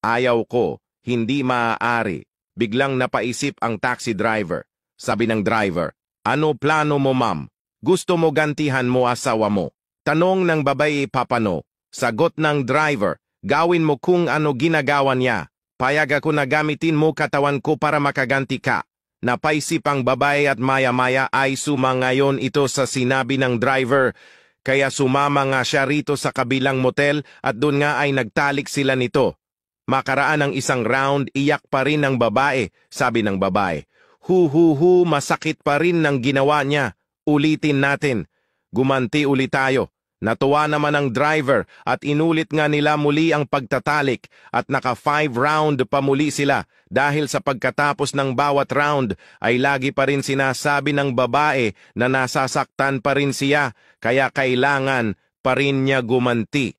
Ayaw ko, hindi maaari. Biglang napaisip ang taxi driver. Sabi ng driver, ano plano mo ma'am? Gusto mo gantihan mo asawa mo? Tanong ng babae papano. Sagot ng driver, gawin mo kung ano ginagawa niya. Payag ako na gamitin mo katawan ko para makaganti ka. Napaisip ang babae at maya-maya ay sumangayon ito sa sinabi ng driver. Kaya sumama nga siya rito sa kabilang motel at doon nga ay nagtalik sila nito. Makaraan ng isang round, iyak pa rin ng babae, sabi ng babae. Hu, masakit pa rin ng ginawa niya. Ulitin natin. Gumanti ulit tayo. Natuwa naman ang driver at inulit nga nila muli ang pagtatalik at naka 5 round pa muli sila dahil sa pagkatapos ng bawat round ay lagi pa rin sinasabi ng babae na nasasaktan pa rin siya kaya kailangan pa rin niya gumanti.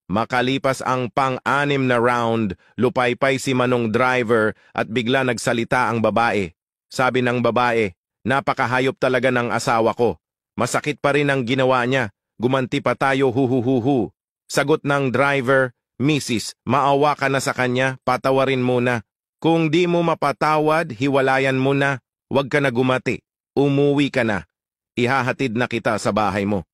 Makalipas ang pang-6 na round, lupaypay si Manong driver at bigla nagsalita ang babae. Sabi ng babae, napakahayop talaga ng asawa ko. Masakit pa rin ang ginawa niya. Gumanti pa tayo hu. Sagot ng driver, Mrs., maawa ka na sa kanya, patawarin mo na. Kung di mo mapatawad, hiwalayan mo na. Huwag ka na gumati. Umuwi ka na. Ihahatid na kita sa bahay mo.